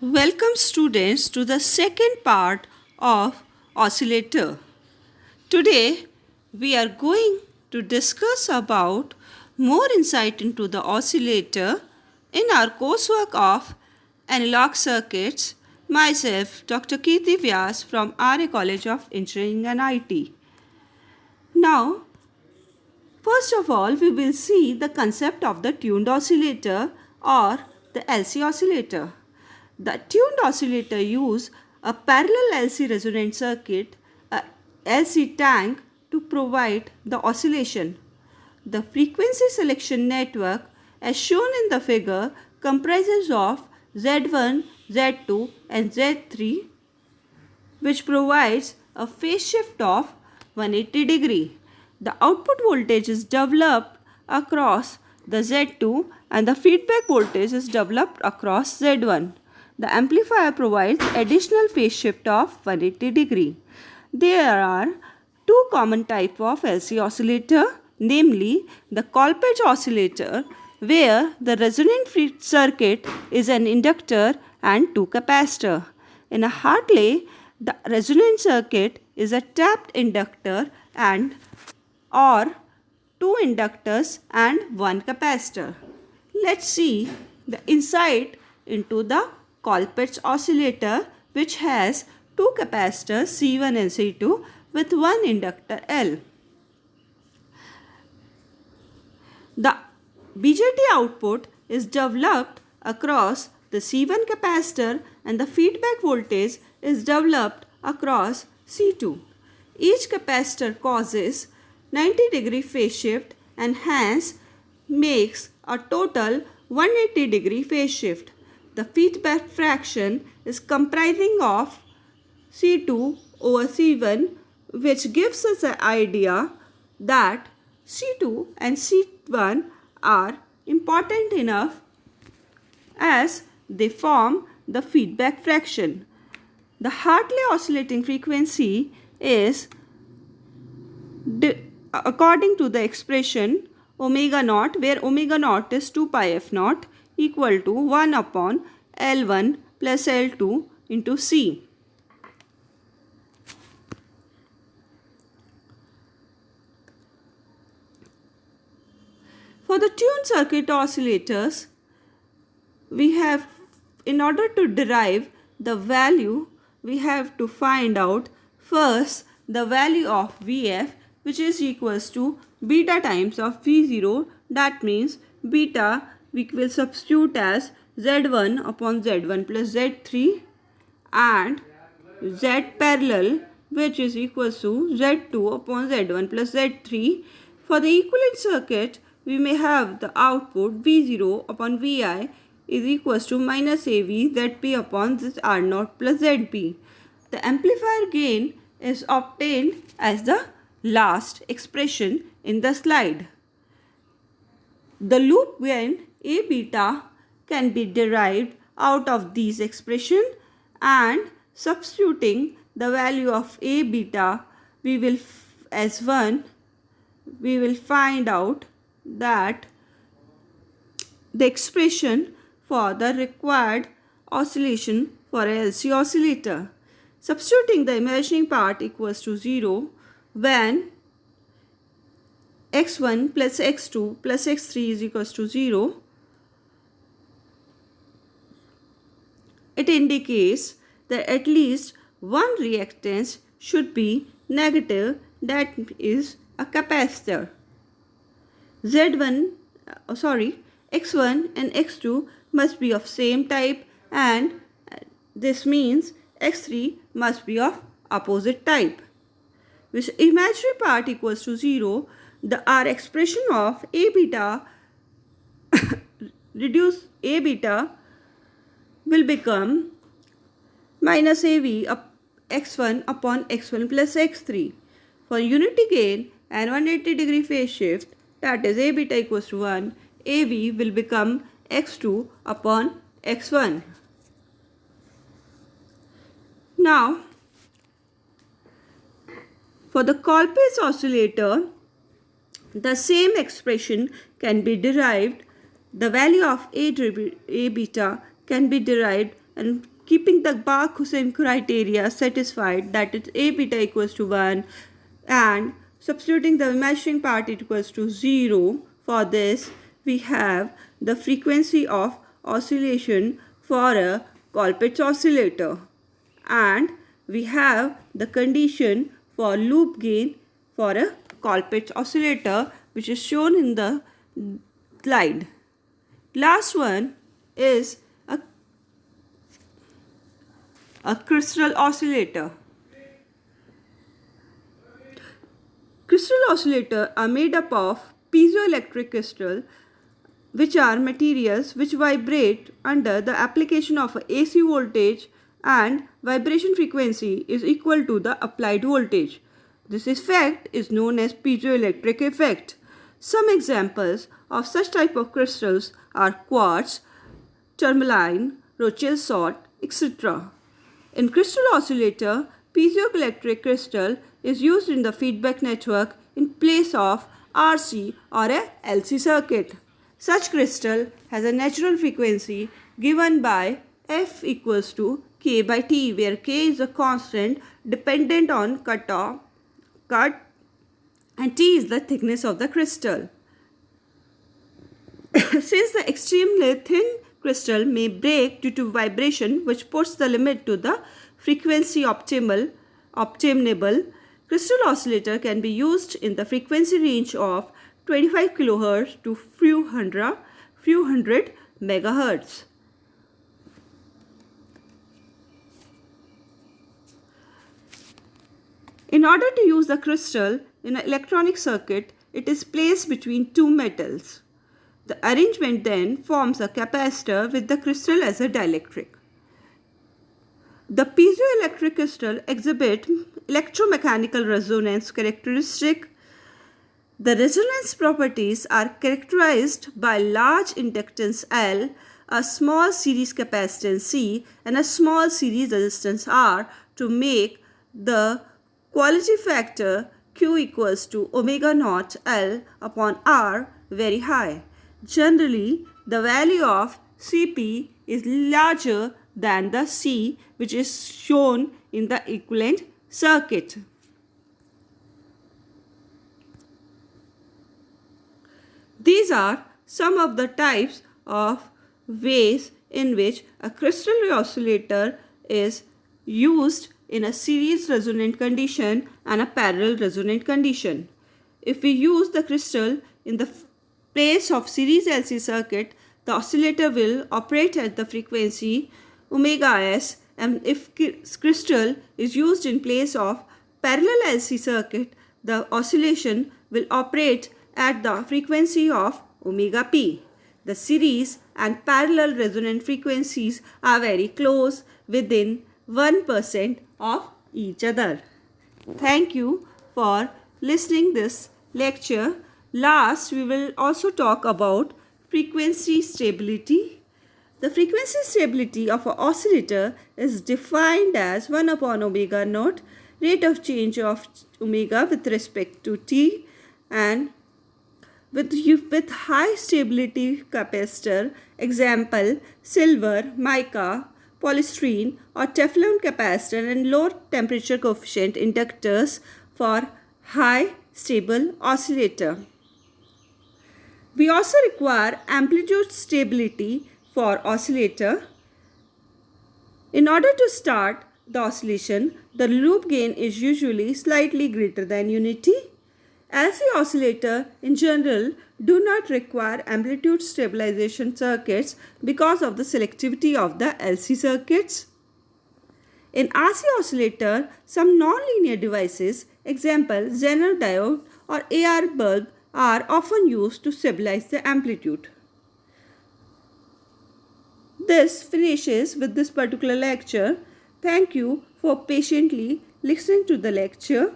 Welcome students to the second part of oscillator. Today we are going to discuss about more insight into the oscillator in our coursework of analog circuits. Myself Dr. Kirti Vyas from RA College of Engineering and IT. Now first of all we will see the concept of the tuned oscillator or the LC oscillator. The tuned oscillator use a parallel LC resonant circuit, a LC tank, to provide the oscillation. The frequency selection network as shown in the figure comprises of Z1, Z2 and Z3, which provides a phase shift of 180 degree. The output voltage is developed across the Z2 and the feedback voltage is developed across Z1. The amplifier provides additional phase shift of 180 degree. There are two common types of LC oscillator, namely the Colpitts oscillator, where the resonant circuit is an inductor and two capacitor. In a Hartley, the resonant circuit is a tapped inductor and or two inductors and one capacitor. Let's see the insight into the Colpitts oscillator, which has two capacitors C1 and C2 with one inductor L. The BJT output is developed across the C1 capacitor and the feedback voltage is developed across C2. Each capacitor causes 90 degree phase shift and hence makes a total 180 degree phase shift. The feedback fraction is comprising of C2 over C1, which gives us an idea that C2 and C1 are important enough as they form the feedback fraction. The Hartley oscillating frequency is according to the expression omega naught, where omega naught is 2 pi f naught equal to 1 upon L1 plus L2 into C. For the tuned circuit oscillators, we have, in order to derive the value, we have to find out first the value of Vf, which is equals to beta times of V0. That means beta we will substitute as Z1 upon Z1 plus Z3 and Z parallel, which is equals to Z2 upon Z1 plus Z3. For the equivalent circuit, we may have the output V0 upon Vi is equals to minus AV Zp upon this R0 plus Zp. The amplifier gain is obtained as the last expression in the slide. The loop gain A beta can be derived out of these expressions, and substituting the value of A beta we will as 1, we will find out that the expression for the required oscillation for a LC oscillator. Substituting the imaginary part equals to 0 when x1 plus x2 plus x3 is equals to 0, it indicates that at least one reactance should be negative, that is a capacitor. x1 and x2 must be of same type, and this means x3 must be of opposite type. With imaginary part equals to 0, our expression of A beta reduce A beta will become minus AV x1 upon x1 plus x3. For unity gain and 180 degree phase shift, that is A beta equals to 1, AV will become x2 upon x1. Now, for the Colpitts oscillator, the same expression can be derived. The value of A beta can be derived and keeping the Bach-Hussein criteria satisfied, that is A beta equals to 1, and substituting the measuring part equals to 0. For this, we have the frequency of oscillation for a Colpitts oscillator, and we have the condition for loop gain for a Colpitts oscillator, which is shown in the slide. Last one is a crystal oscillator. Crystal oscillators are made up of piezoelectric crystal, which are materials which vibrate under the application of AC voltage, and vibration frequency is equal to the applied voltage. This effect is known as piezoelectric effect. Some examples of such type of crystals are quartz, tourmaline, Rochelle salt, etc. In crystal oscillator, piezoelectric crystal is used in the feedback network in place of RC or a LC circuit. Such crystal has a natural frequency given by F equals to K by T, where K is a constant dependent on cut and T is the thickness of the crystal. Since the extremely thin crystal may break due to vibration, which puts the limit to the frequency obtainable, crystal oscillator can be used in the frequency range of 25 kHz to few hundred megahertz. In order to use the crystal in an electronic circuit, it is placed between two metals. The arrangement then forms a capacitor with the crystal as a dielectric. The piezoelectric crystal exhibit electromechanical resonance characteristic. The resonance properties are characterized by large inductance L, a small series capacitance C, and a small series resistance R to make the quality factor Q equals to omega naught L upon R very high. Generally, the value of Cp is larger than the C, which is shown in the equivalent circuit. These are some of the types of ways in which a crystal oscillator is used in a series resonant condition and a parallel resonant condition. If we use the crystal in the place of series LC circuit, the oscillator will operate at the frequency omega s, and if crystal is used in place of parallel LC circuit, the oscillation will operate at the frequency of omega p. The series and parallel resonant frequencies are very close, within 1% of each other. Thank you for listening this lecture. Last, we will also talk about frequency stability. The frequency stability of an oscillator is defined as 1 upon omega naught, rate of change of omega with respect to t, and with high stability capacitor, example silver, mica, polystyrene or Teflon capacitor, and low temperature coefficient inductors for high stable oscillator. We also require amplitude stability for oscillator. In order to start the oscillation, the loop gain is usually slightly greater than unity. LC oscillator in general do not require amplitude stabilization circuits because of the selectivity of the LC circuits. In RC oscillator, some nonlinear devices, example Zener diode or AR bulb, are often used to stabilize the amplitude. This finishes with this particular lecture. Thank you for patiently listening to the lecture.